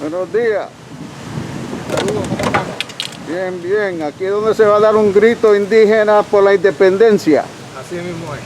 Buenos días. Saludos, ¿cómo estamos? Bien, bien. Aquí es donde se va a dar un grito indígena por la independencia. Así mismo es.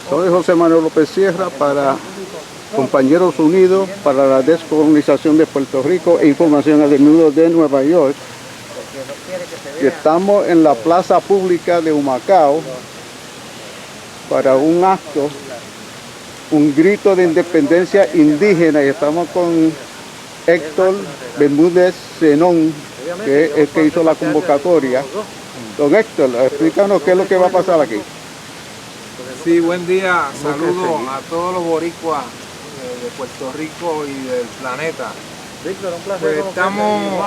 Soy José Manuel López Sierra para Compañeros Unidos para la Descolonización de Puerto Rico e Información al Desnudo de Nueva York. Y estamos en la plaza pública de Humacao para un acto, un grito de independencia indígena, y estamos con Héctor Bermúdez Zenón, que es el que hizo la convocatoria. Don Héctor, explícanos qué es lo que va a pasar aquí. Sí, buen día. Saludos a todos los boricuas de Puerto Rico y del planeta. Pues estamos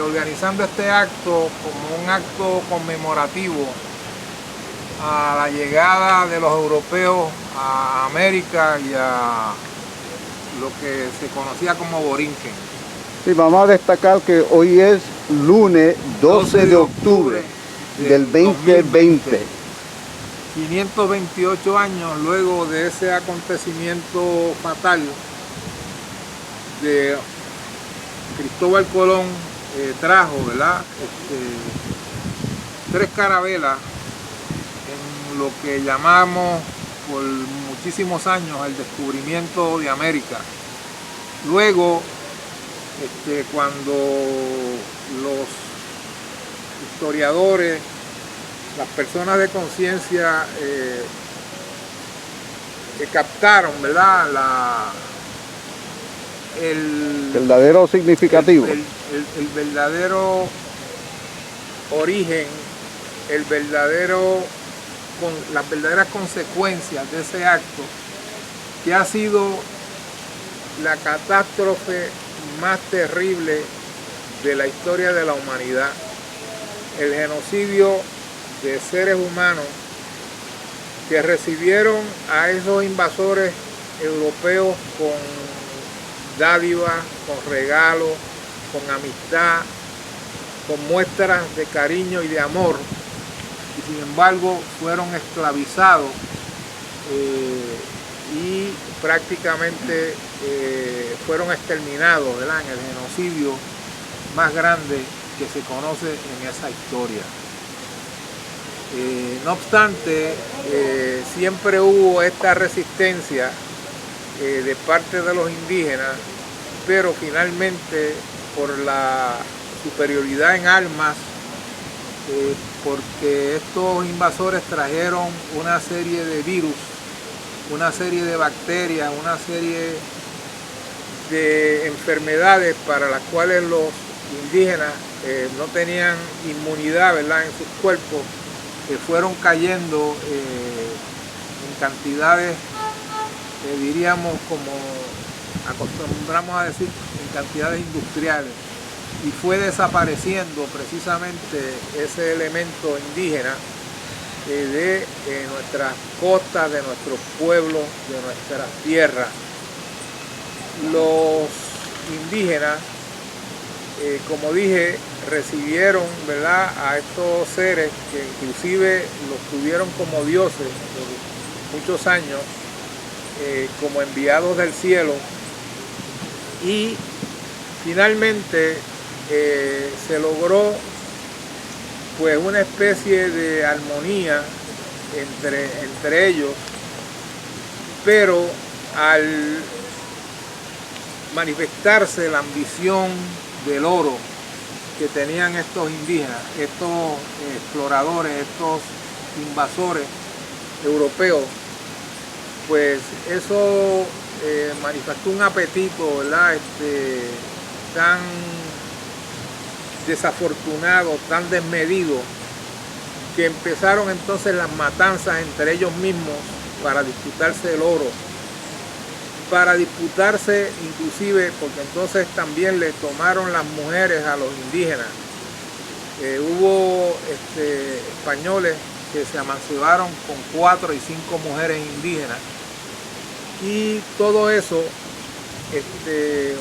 organizando este acto como un acto conmemorativo a la llegada de los europeos a América y a lo que se conocía como Borinquen. Sí, vamos a destacar que hoy es lunes 12 de octubre del 2020. 528 años luego de ese acontecimiento fatal de Cristóbal Colón trajo, ¿verdad? 3 carabelas en lo que llamamos por muchísimos años el descubrimiento de América. Luego, cuando los historiadores, las personas de conciencia que captaron, ¿verdad?, el verdadero significativo, el verdadero origen, las verdaderas consecuencias de ese acto, que ha sido la catástrofe más terrible de la historia de la humanidad, el genocidio de seres humanos que recibieron a esos invasores europeos con dádivas, con regalos, con amistad, con muestras de cariño y de amor, y sin embargo fueron esclavizados y prácticamente fueron exterminados, ¿verdad?, en el genocidio más grande que se conoce en esa historia. No obstante, siempre hubo esta resistencia de parte de los indígenas, pero finalmente por la superioridad en armas, porque estos invasores trajeron una serie de virus, una serie de bacterias, una serie de enfermedades para las cuales los indígenas no tenían inmunidad, ¿verdad?, en sus cuerpos, que fueron cayendo en cantidades, diríamos, como acostumbramos a decir, en cantidades industriales, y fue desapareciendo precisamente ese elemento indígena de nuestras costas, de nuestros pueblos, de nuestras tierras. Los indígenas, como dije, recibieron, ¿verdad?, a estos seres que inclusive los tuvieron como dioses por muchos años, como enviados del cielo, y finalmente se logró pues una especie de armonía entre ellos, pero al manifestarse la ambición del oro que tenían estos indígenas, estos exploradores, estos invasores europeos, pues eso manifestó un apetito, ¿verdad?, tan desafortunado, tan desmedido, que empezaron entonces las matanzas entre ellos mismos para disputarse el oro. para disputarse, inclusive, porque entonces también le tomaron las mujeres a los indígenas. Hubo españoles que se emanciparon con 4 y 5 mujeres indígenas, y todo eso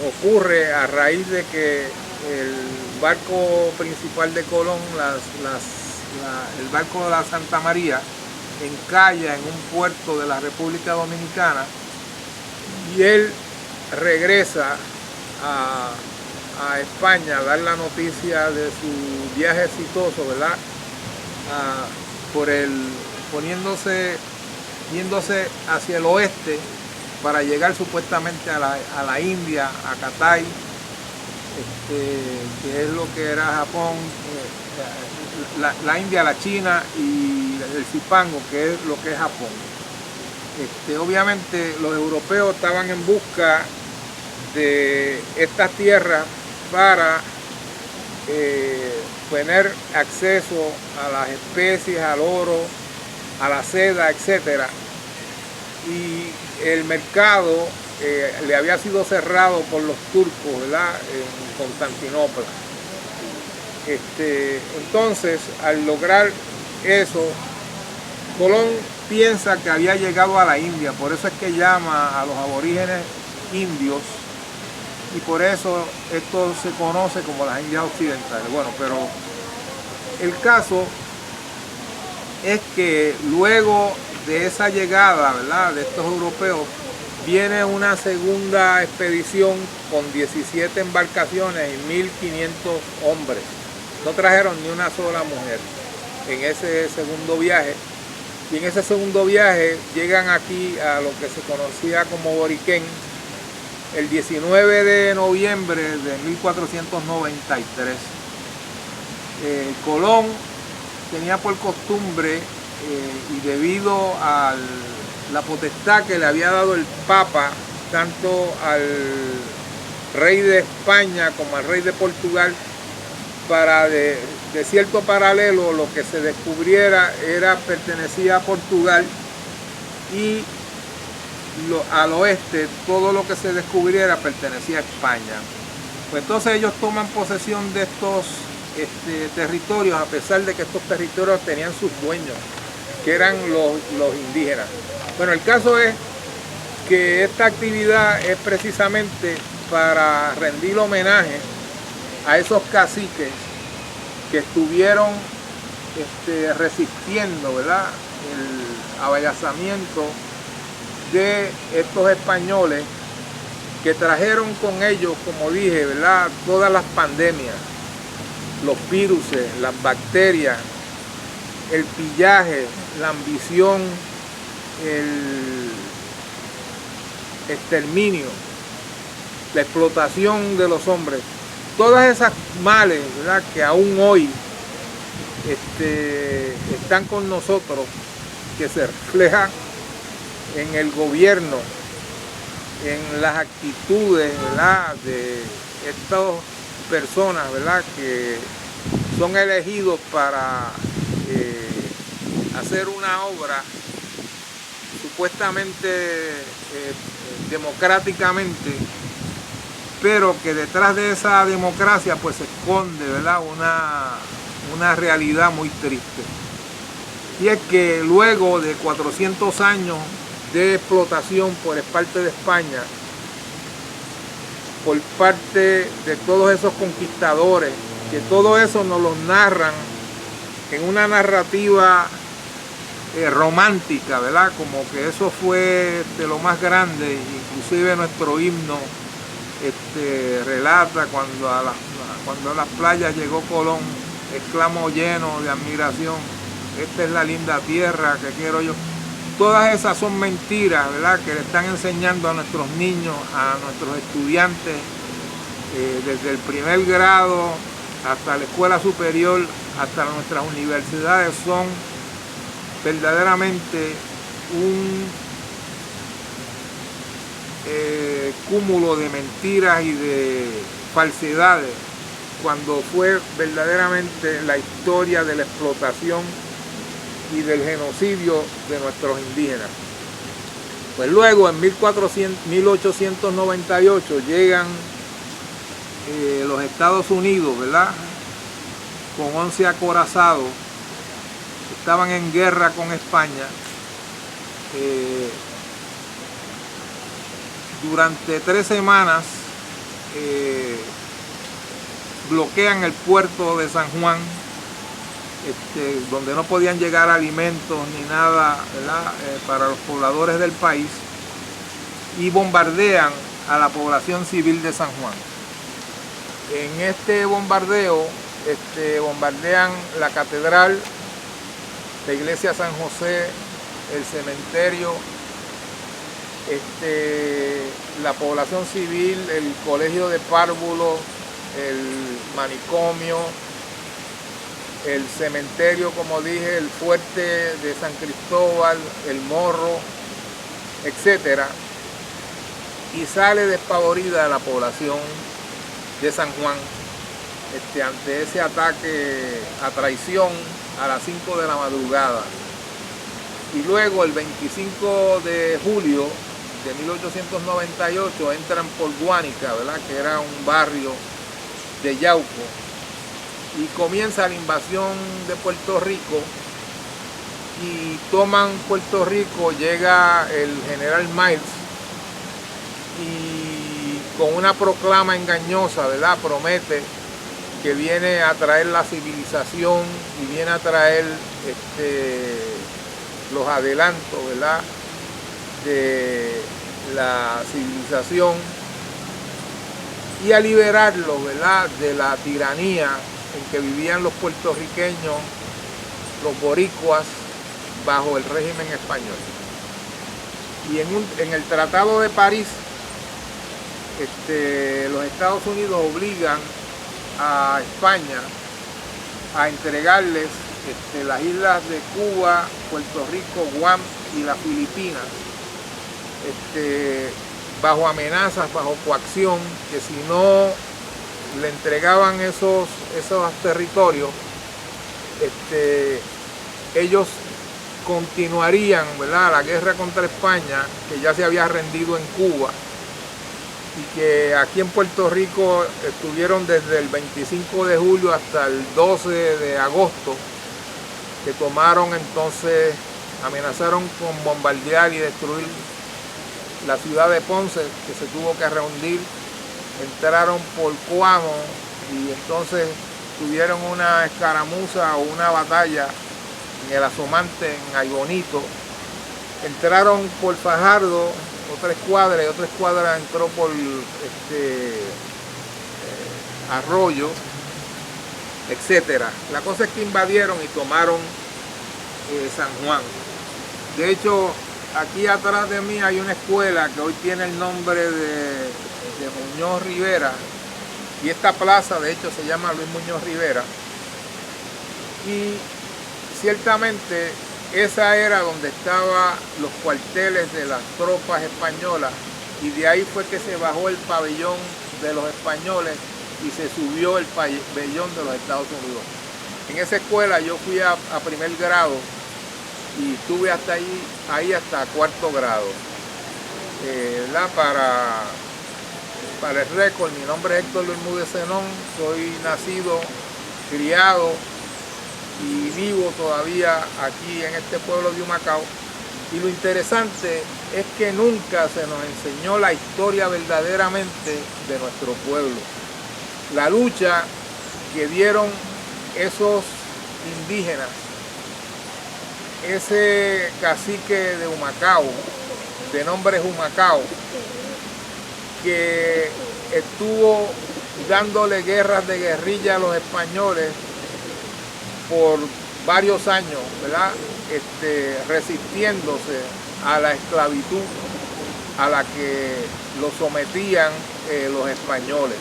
ocurre a raíz de que el barco principal de Colón, el barco de la Santa María, encalla en un puerto de la República Dominicana, y él regresa a España a dar la noticia de su viaje exitoso, ¿verdad? Yéndose hacia el oeste para llegar supuestamente a la India, a Catay, que es lo que era Japón, la India, la China y el Zipango, que es lo que es Japón. Obviamente los europeos estaban en busca de estas tierras para tener acceso a las especies, al oro, a la seda, etcétera, y el mercado le había sido cerrado por los turcos, ¿verdad?, en Constantinopla. Entonces, al lograr eso, Colón piensa que había llegado a la India, por eso es que llama a los aborígenes indios, y por eso esto se conoce como las Indias Occidentales. Bueno, pero el caso es que luego de esa llegada, ¿verdad?, de estos europeos, viene una segunda expedición con 17 embarcaciones y 1500 hombres. No trajeron ni una sola mujer en ese segundo viaje. Y en ese segundo viaje llegan aquí a lo que se conocía como Boriquén el 19 de noviembre de 1493. Colón tenía por costumbre, y debido a la potestad que le había dado el Papa, tanto al rey de España como al rey de Portugal, para de cierto paralelo lo que se descubriera pertenecía a Portugal, y al oeste todo lo que se descubriera pertenecía a España. Pues entonces ellos toman posesión de estos territorios, a pesar de que estos territorios tenían sus dueños, que eran los indígenas. Bueno, el caso es que esta actividad es precisamente para rendir homenaje a esos caciques que estuvieron resistiendo, ¿verdad?, el avallazamiento de estos españoles, que trajeron con ellos, como dije, ¿verdad?, todas las pandemias, los virus, las bacterias, el pillaje, la ambición, el exterminio, la explotación de los hombres, todas esas males, ¿verdad?, que aún hoy están con nosotros, que se reflejan en el gobierno, en las actitudes, ¿verdad?, de estas personas, ¿verdad?, que son elegidos para hacer una obra supuestamente democráticamente, pero que detrás de esa democracia pues se esconde, ¿verdad?, una realidad muy triste. Y es que luego de 400 años de explotación por parte de España, por parte de todos esos conquistadores, que todo eso nos lo narran en una narrativa romántica, ¿verdad?, como que eso fue de lo más grande. Inclusive nuestro himno relata cuando a las playas llegó Colón, exclamó lleno de admiración: esta es la linda tierra que quiero yo. Todas esas son mentiras, ¿verdad?, que le están enseñando a nuestros niños, a nuestros estudiantes, desde el primer grado hasta la escuela superior, hasta nuestras universidades. Son verdaderamente un cúmulo de mentiras y de falsedades, cuando fue verdaderamente la historia de la explotación y del genocidio de nuestros indígenas. Pues luego en 1898 llegan los Estados Unidos, ¿verdad? Con 11 acorazados, estaban en guerra con España. Durante 3 semanas bloquean el puerto de San Juan, donde no podían llegar alimentos ni nada, ¿verdad? Para los pobladores del país, y bombardean a la población civil de San Juan. En este bombardeo bombardean la catedral, la iglesia San José, el cementerio, la población civil, el colegio de párvulos, el manicomio, el cementerio, como dije, el fuerte de San Cristóbal, el Morro, etcétera, y sale despavorida la población de San Juan ante ese ataque a traición a las 5 de la madrugada. Y luego el 25 de julio de 1898 entran por Guánica, ¿verdad? Que era un barrio de Yauco, y comienza la invasión de Puerto Rico y toman Puerto Rico. Llega el general Miles y con una proclama engañosa, ¿verdad? Promete que viene a traer la civilización y viene a traer los adelantos, ¿verdad? De la civilización y a liberarlos, ¿verdad? De la tiranía en que vivían los puertorriqueños, los boricuas, bajo el régimen español. Y en el Tratado de París, los Estados Unidos obligan a España a entregarles las islas de Cuba, Puerto Rico, Guam y las Filipinas, bajo amenazas, bajo coacción, que si no le entregaban esos territorios, ellos continuarían, ¿verdad?, la guerra contra España, que ya se había rendido en Cuba, y que aquí en Puerto Rico estuvieron desde el 25 de julio hasta el 12 de agosto, que tomaron entonces, amenazaron con bombardear y destruir la ciudad de Ponce, que se tuvo que rendir. Entraron por Coamo y entonces tuvieron una escaramuza o una batalla en el Asomante, en Aybonito. Entraron por Fajardo, otra escuadra, y otra escuadra entró por Arroyo, etcétera. La cosa es que invadieron y tomaron San Juan. De hecho, aquí atrás de mí hay una escuela que hoy tiene el nombre de Muñoz Rivera, y esta plaza de hecho se llama Luis Muñoz Rivera, y ciertamente esa era donde estaban los cuarteles de las tropas españolas, y de ahí fue que se bajó el pabellón de los españoles y se subió el pabellón de los Estados Unidos. En esa escuela yo fui a primer grado y estuve hasta ahí hasta cuarto grado. ¿Verdad? Para el récord, mi nombre es Héctor Bermúdez Zenón, soy nacido, criado y vivo todavía aquí en este pueblo de Humacao. Y lo interesante es que nunca se nos enseñó la historia verdaderamente de nuestro pueblo. La lucha que dieron esos indígenas, ese cacique de Humacao, de nombre Humacao, que estuvo dándole guerras de guerrilla a los españoles por varios años, ¿verdad? Resistiéndose a la esclavitud a la que lo sometían los españoles.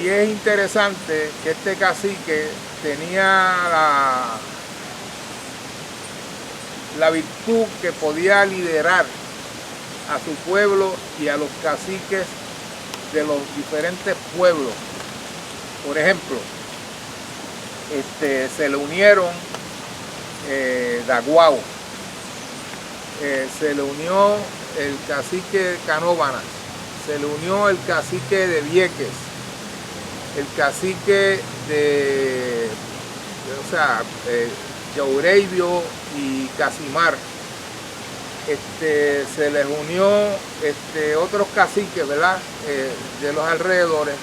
Y es interesante que este cacique tenía la virtud que podía liderar a su pueblo y a los caciques de los diferentes pueblos. Por ejemplo, se le unieron Daguao, se le unió el cacique Canóvanas, se le unió el cacique de Vieques, el cacique de Yaureibio y Casimar. Se les unió otros caciques, ¿verdad? De los alrededores,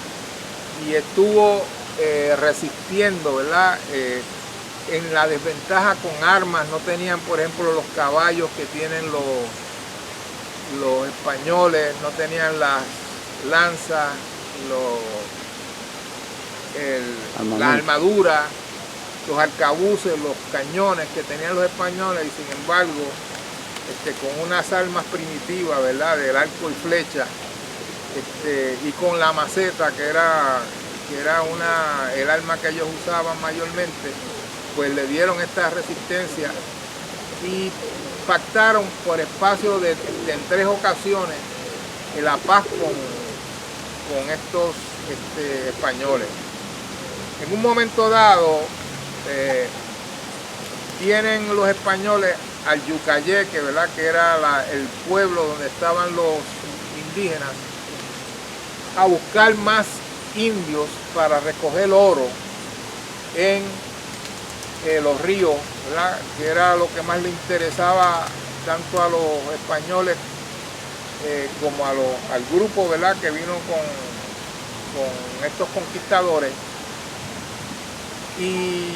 y estuvo resistiendo, ¿verdad? En la desventaja con armas. No tenían, por ejemplo, los caballos que tienen los españoles, no tenían las lanzas, la armadura, los arcabuces, los cañones que tenían los españoles, y sin embargo, con unas armas primitivas, ¿verdad? Del arco y flecha, y con la maceta, que era el arma que ellos usaban mayormente, pues le dieron esta resistencia y pactaron por espacio de en 3 ocasiones la paz con estos españoles. En un momento dado, tienen los españoles al Yucayeque, ¿verdad? Que era el pueblo donde estaban los indígenas, a buscar más indios para recoger oro en los ríos, ¿verdad? Que era lo que más le interesaba tanto a los españoles como al grupo, ¿verdad? Que vino con estos conquistadores. Y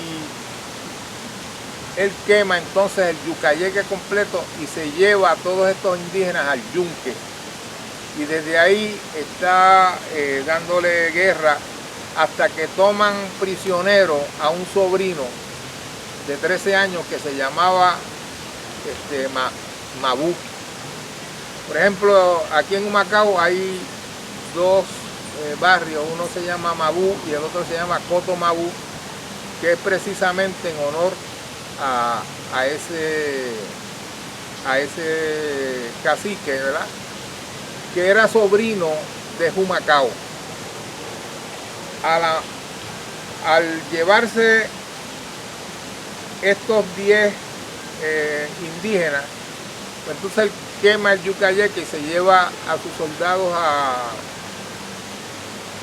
él quema entonces el Yucayeque completo y se lleva a todos estos indígenas al Yunque. Y desde ahí está dándole guerra hasta que toman prisionero a un sobrino de 13 años que se llamaba Mabú. Por ejemplo, aquí en Humacao hay 2 barrios, uno se llama Mabú y el otro se llama Coto Mabú, que es precisamente en honor a ese cacique, ¿verdad? Que era sobrino de Humacao. Al llevarse estos 10 indígenas, pues entonces él quema el Yucayeque y se lleva a sus soldados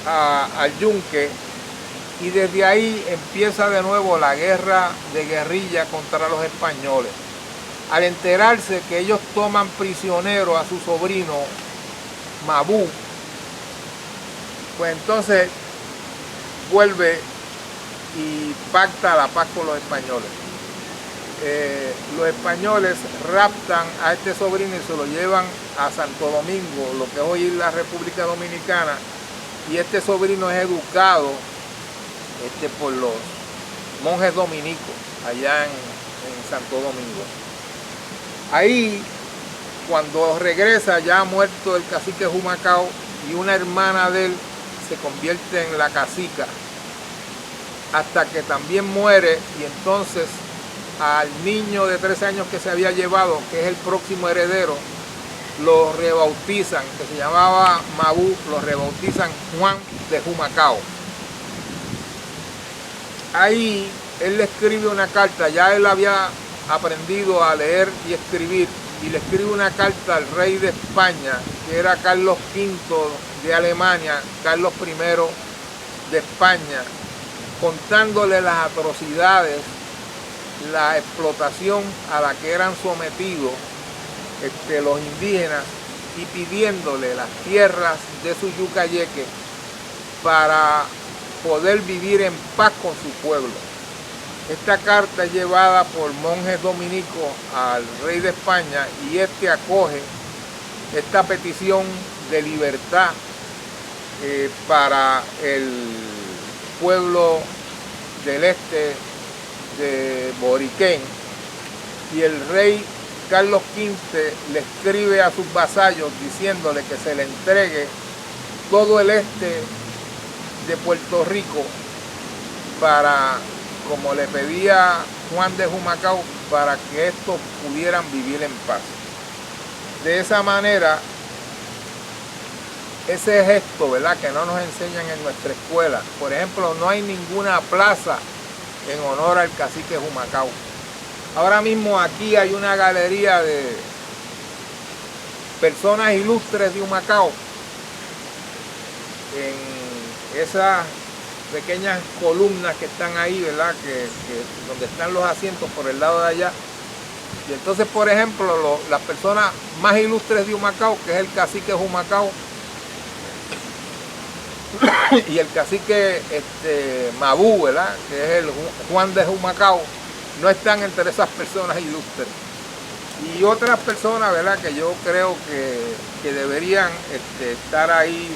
al Yunque, y desde ahí empieza de nuevo la guerra de guerrilla contra los españoles. Al enterarse que ellos toman prisionero a su sobrino Mabú, pues entonces vuelve y pacta la paz con los españoles. Los españoles raptan a este sobrino y se lo llevan a Santo Domingo, lo que es hoy la República Dominicana, y este sobrino es educado por los monjes dominicos allá en Santo Domingo. Ahí, cuando regresa, ya ha muerto el cacique Humacao, y una hermana de él se convierte en la cacica, hasta que también muere, y entonces al niño de 13 años que se había llevado, que es el próximo heredero, lo rebautizan, que se llamaba Mabú, lo rebautizan Juan de Humacao. Ahí él le escribe una carta, ya él había aprendido a leer y escribir, y le escribe una carta al rey de España, que era Carlos V de Alemania, Carlos I de España, contándole las atrocidades, la explotación a la que eran sometidos los indígenas, y pidiéndole las tierras de su Yucayeque para poder vivir en paz con su pueblo. Esta carta es llevada por monjes dominicos al rey de España, y este acoge esta petición de libertad para el pueblo del este de Boriquén, y el rey Carlos V le escribe a sus vasallos diciéndole que se le entregue todo el este de Puerto Rico para, como le pedía Juan de Humacao, para que estos pudieran vivir en paz. De esa manera, ese gesto, ¿verdad?, que no nos enseñan en nuestra escuela. Por ejemplo, no hay ninguna plaza en honor al cacique Humacao. Ahora mismo aquí hay una galería personas ilustres de Humacao, en esas pequeñas columnas que están ahí, ¿verdad? Donde están los asientos por el lado de allá. Y entonces, por ejemplo, las personas más ilustres de Humacao, que es el cacique Humacao y el cacique Mabú, ¿verdad? Que es el Juan de Humacao, no están entre esas personas ilustres. Y otras personas, ¿verdad?, que yo creo que deberían estar ahí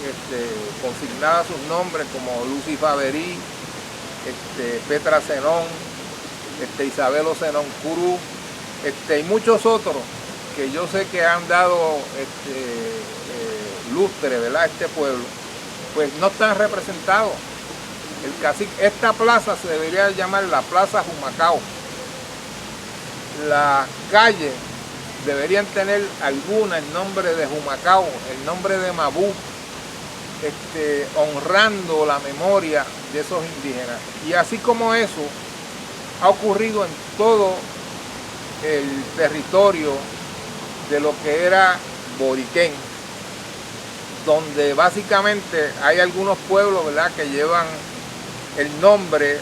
consignadas sus nombres, como Lucy Faverí, Petra Zenón, Isabelo Zenón Curú, y muchos otros que yo sé que han dado lustre, ¿verdad?, a este pueblo, pues no están representados. El cacique, esta plaza se debería llamar la Plaza Humacao. Las calles deberían tener alguna el nombre de Humacao, el nombre de Mabú, honrando la memoria de esos indígenas. Y así como eso ha ocurrido en todo el territorio de lo que era Boriquén, donde básicamente hay algunos pueblos, ¿verdad?, que llevan el nombre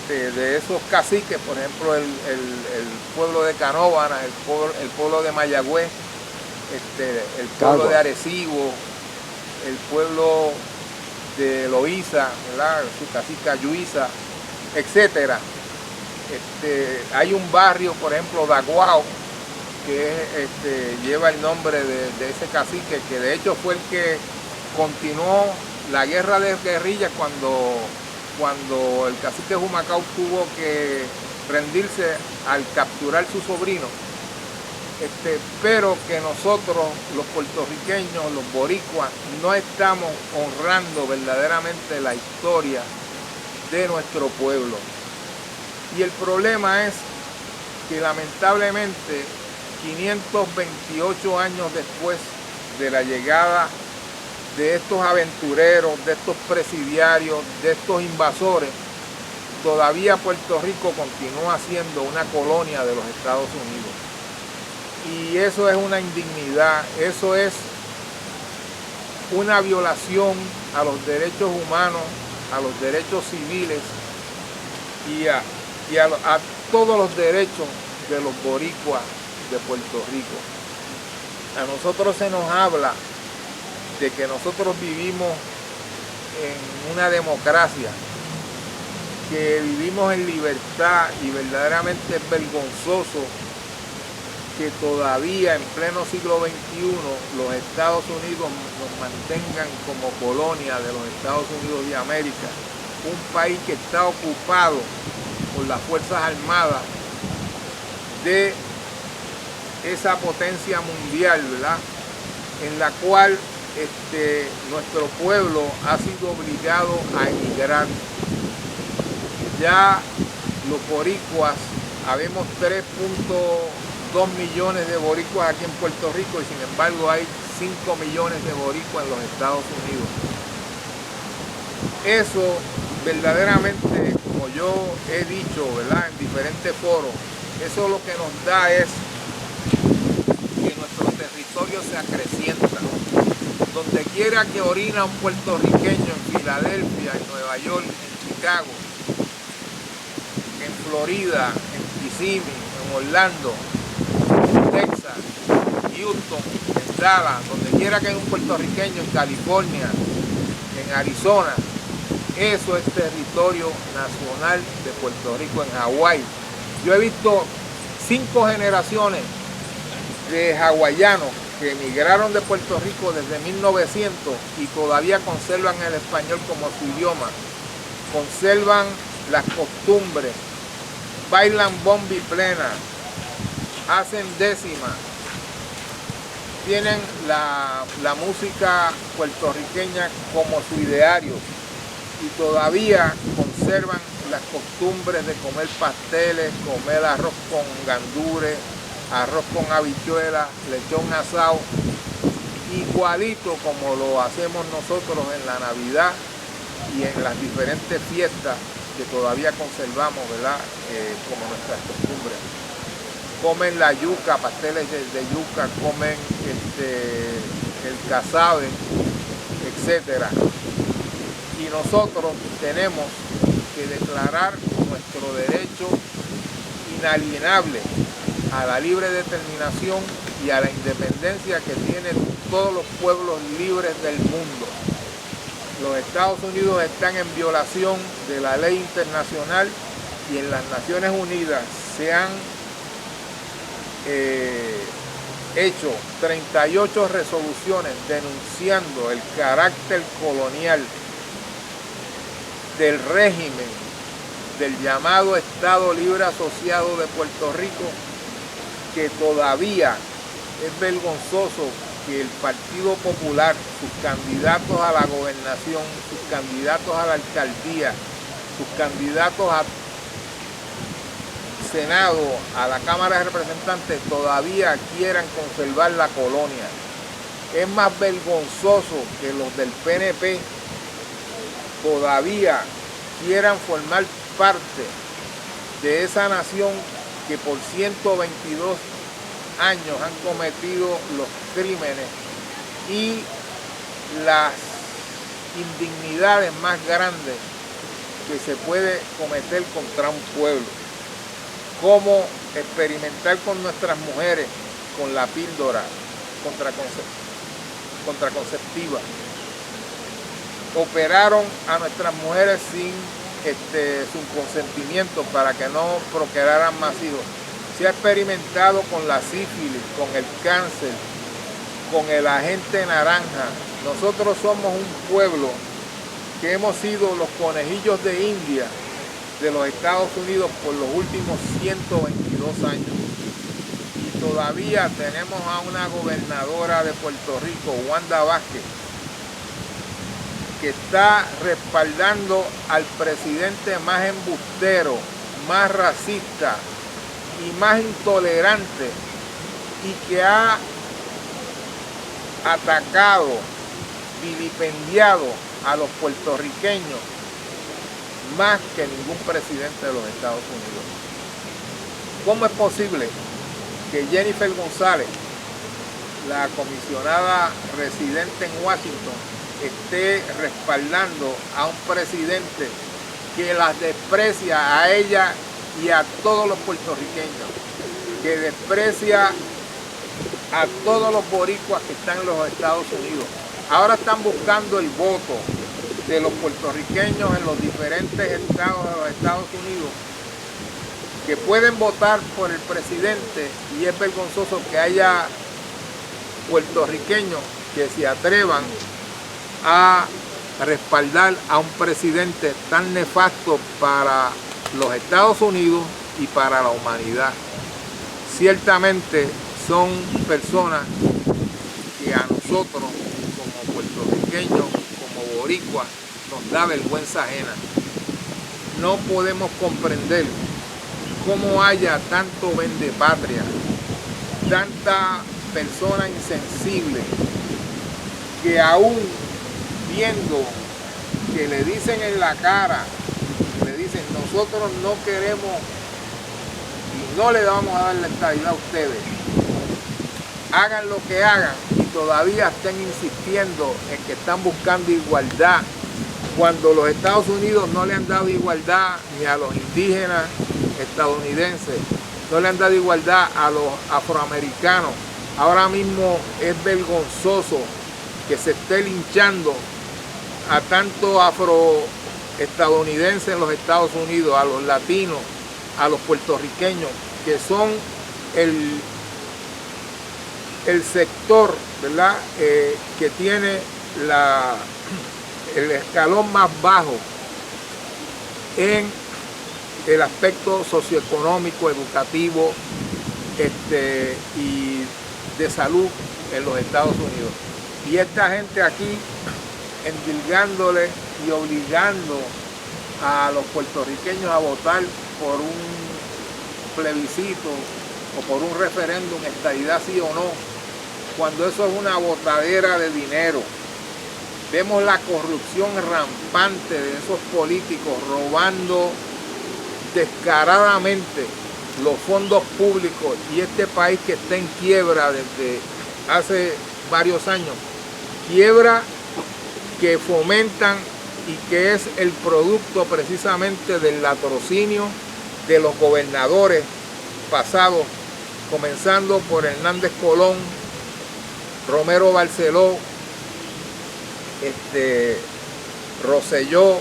de esos caciques, por ejemplo el pueblo de Canóvana, el pueblo de Mayagüez, el pueblo de Arecibo, el pueblo de Loíza, ¿verdad?, su cacica Yuiza, etcétera. Hay un barrio, por ejemplo, Daguao, que lleva el nombre de ese cacique, que de hecho fue el que continuó la guerra de guerrillas cuando el cacique Humacao tuvo que rendirse al capturar su sobrino, pero que nosotros, los puertorriqueños, los boricuas, no estamos honrando verdaderamente la historia de nuestro pueblo. Y el problema es que lamentablemente 528 años después de la llegada de estos aventureros, de estos presidiarios, de estos invasores, todavía Puerto Rico continúa siendo una colonia de los Estados Unidos. Y eso es una indignidad, eso es una violación a los derechos humanos, a los derechos civiles y a todos los derechos de los boricuas de Puerto Rico. A nosotros se nos habla de que nosotros vivimos en una democracia, que vivimos en libertad, y verdaderamente es vergonzoso que todavía en pleno siglo XXI los Estados Unidos nos mantengan como colonia de los Estados Unidos de América, un país que está ocupado por las Fuerzas Armadas de esa potencia mundial, ¿verdad?, en la cual nuestro pueblo ha sido obligado a emigrar. Ya los boricuas, habemos 3.2 millones de boricuas aquí en Puerto Rico, y sin embargo hay 5 millones de boricuas en los Estados Unidos. Eso verdaderamente, como yo he dicho, ¿verdad?, en diferentes foros, eso lo que nos da es que nuestro territorio se acrecienta. Donde quiera que orina un puertorriqueño, en Filadelfia, en Nueva York, en Chicago, en Florida, en Kissimmee, en Orlando, en Texas, Houston, en Dallas, donde quiera que haya un puertorriqueño, en California, en Arizona, eso es territorio nacional de Puerto Rico. En Hawái, yo he visto 5 generaciones de hawaianos que emigraron de Puerto Rico desde 1900 y todavía conservan el español como su idioma, conservan las costumbres, bailan bombi plena, hacen décima, tienen la música puertorriqueña como su ideario, y todavía conservan las costumbres de comer pasteles, comer arroz con gandules, arroz con habichuelas, lechón asado, igualito como lo hacemos nosotros en la Navidad y en las diferentes fiestas que todavía conservamos, ¿verdad?, como nuestras costumbres. comen la yuca, pasteles de yuca, comen el casabe, etc. Y nosotros tenemos que declarar nuestro derecho inalienable a la libre determinación y a la independencia que tienen todos los pueblos libres del mundo. Los Estados Unidos están en violación de la ley internacional y en las Naciones Unidas se han hecho 38 resoluciones denunciando el carácter colonial del régimen del llamado Estado Libre Asociado de Puerto Rico, que todavía es vergonzoso que el Partido Popular, sus candidatos a la gobernación, sus candidatos a la alcaldía, sus candidatos a Senado, a la Cámara de Representantes, todavía quieran conservar la colonia. Es más vergonzoso que los del PNP todavía quieran formar parte de esa nación que por 122 años han cometido los crímenes y las indignidades más grandes que se puede cometer contra un pueblo, como experimentar con nuestras mujeres con la píldora contraconceptiva. Operaron a nuestras mujeres sin su consentimiento para que no procrearan más hijos. Se ha experimentado con la sífilis, con el cáncer, con el agente naranja. Nosotros somos un pueblo que hemos sido los conejillos de India de los Estados Unidos por los últimos 122 años. Y todavía tenemos a una gobernadora de Puerto Rico, Wanda Vázquez, que está respaldando al presidente más embustero, más racista y más intolerante, y que ha atacado, vilipendiado a los puertorriqueños más que ningún presidente de los Estados Unidos. ¿Cómo es posible que Jennifer González, la comisionada residente en Washington, esté respaldando a un presidente que las desprecia a ella y a todos los puertorriqueños, que desprecia a todos los boricuas que están en los Estados Unidos? Ahora están buscando el voto de los puertorriqueños en los diferentes estados de los Estados Unidos, que pueden votar por el presidente, y es vergonzoso que haya puertorriqueños que se atrevan a respaldar a un presidente tan nefasto para los Estados Unidos y para la humanidad. Ciertamente son personas que a nosotros como puertorriqueños, como boricuas, nos da vergüenza ajena. No podemos comprender cómo haya tanto vendepatria, tanta persona insensible, que aún viendo que le dicen en la cara, le dicen: nosotros no queremos y no le vamos a dar la estabilidad a ustedes, hagan lo que hagan, y todavía estén insistiendo en que están buscando igualdad, cuando los Estados Unidos no le han dado igualdad ni a los indígenas estadounidenses, no le han dado igualdad a los afroamericanos. Ahora mismo es vergonzoso que se esté linchando a tanto afroestadounidenses en los Estados Unidos, a los latinos, a los puertorriqueños, que son el sector, ¿verdad?, que tiene el escalón más bajo en el aspecto socioeconómico, educativo y de salud en los Estados Unidos. Y esta gente aquí endilgándole y obligando a los puertorriqueños a votar por un plebiscito o por un referéndum, estadidad sí o no, cuando eso es una botadera de dinero. Vemos la corrupción rampante de esos políticos robando descaradamente los fondos públicos y este país que está en quiebra desde hace varios años, quiebra que fomentan y que es el producto precisamente del latrocinio de los gobernadores pasados, comenzando por Hernández Colón, Romero Barceló, Rosselló,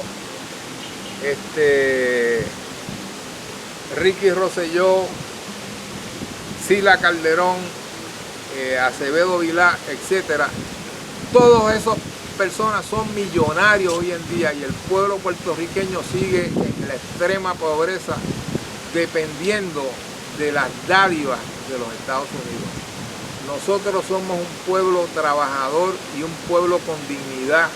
Ricky Rosselló, Sila Calderón, Acevedo Vilá, etcétera. Todas esas personas son millonarios hoy en día y el pueblo puertorriqueño sigue en la extrema pobreza dependiendo de las dádivas de los Estados Unidos. Nosotros somos un pueblo trabajador y un pueblo con dignidad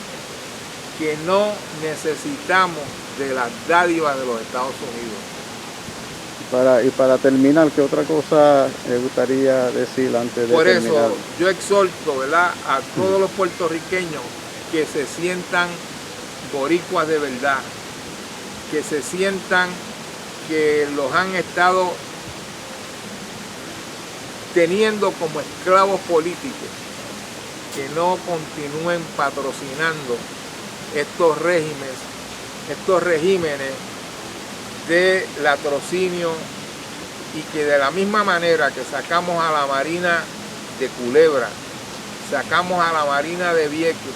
que no necesitamos de las dádivas de los Estados Unidos. Y para terminar, ¿qué otra cosa le gustaría decir antes de Por terminar? eso yo exhorto, ¿verdad?, a todos los puertorriqueños que se sientan boricuas de verdad, que se sientan que los han estado teniendo como esclavos políticos, que no continúen patrocinando estos regímenes de latrocinio y que de la misma manera que sacamos a la Marina de Culebra, sacamos a la Marina de Vieques,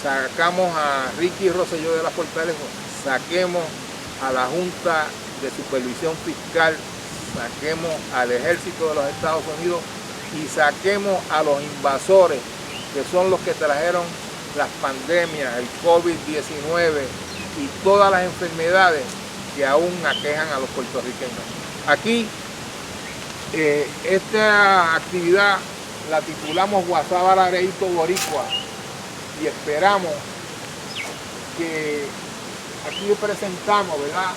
sacamos a Ricky Rosselló de la Fortaleza, saquemos a la Junta de Supervisión Fiscal, saquemos al Ejército de los Estados Unidos y saquemos a los invasores, que son los que trajeron las pandemias, el COVID-19 y todas las enfermedades que aún aquejan a los puertorriqueños. Aquí, esta actividad la titulamos Guasábara Areíto Boricua y esperamos que aquí presentamos, ¿verdad?,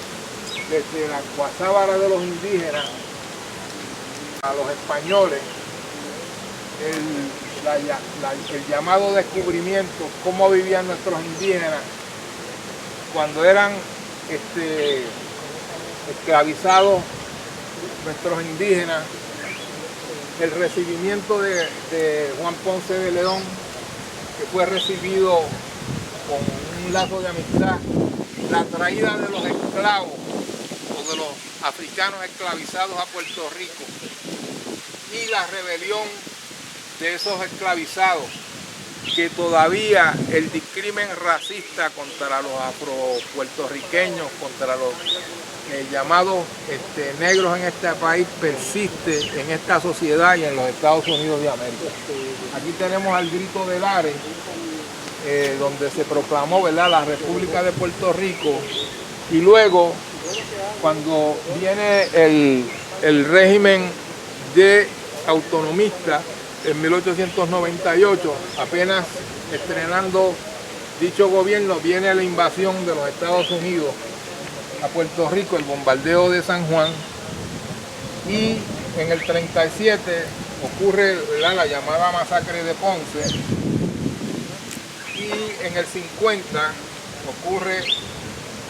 desde la Guasábara de los indígenas a los españoles, el llamado descubrimiento, cómo vivían nuestros indígenas cuando eran esclavizados nuestros indígenas, el recibimiento de Juan Ponce de León, que fue recibido con un lazo de amistad, la traída de los esclavos o de los africanos esclavizados a Puerto Rico y la rebelión de esos esclavizados, que todavía el discrimen racista contra los afropuertorriqueños, contra los llamados negros en este país persiste en esta sociedad y en los Estados Unidos de América. Aquí tenemos al Grito de Lares, donde se proclamó, ¿verdad?, la República de Puerto Rico, y luego cuando viene el régimen de autonomista en 1898, apenas estrenando dicho gobierno, viene la invasión de los Estados Unidos a Puerto Rico, el bombardeo de San Juan, y en el 37 ocurre, ¿verdad?, la llamada masacre de Ponce, y en el 50 ocurre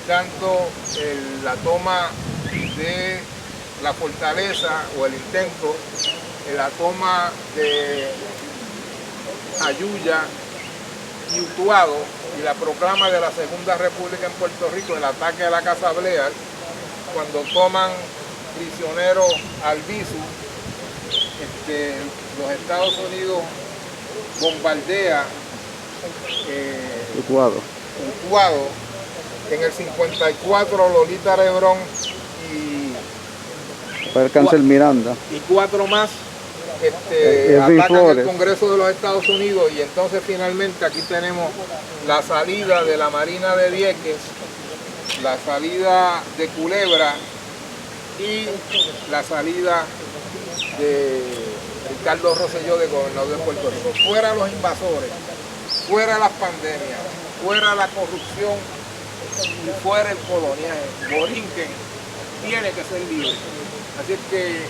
tanto la toma de la fortaleza o el intento, la toma de Ayuya y Utuado y la proclama de la Segunda República en Puerto Rico, el ataque a la Casa Blear, cuando toman prisionero Albizu, los Estados Unidos bombardea Utuado. En el 54 Lolita Lebrón Para el Cáncer Miranda. y 4 más Edwin atacan Flores. el Congreso de los Estados Unidos, y entonces finalmente aquí tenemos la salida de la Marina de Vieques, la salida de Culebra y la salida de Ricardo Rosselló, de gobernador de Puerto Rico. Fuera los invasores, fuera las pandemias, fuera la corrupción y fuera el coloniaje. Borinquen tiene que ser libre. Así es que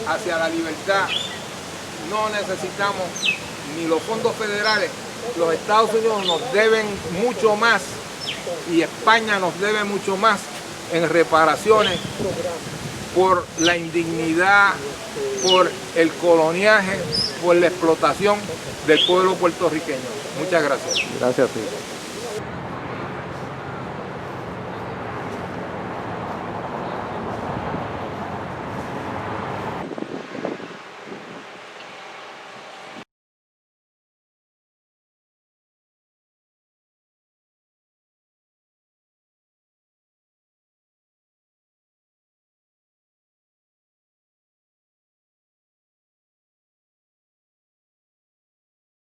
hacia la libertad no necesitamos ni los fondos federales. Los Estados Unidos nos deben mucho más y España nos debe mucho más en reparaciones por la indignidad, por el coloniaje, por la explotación del pueblo puertorriqueño. Muchas gracias. Gracias a ti.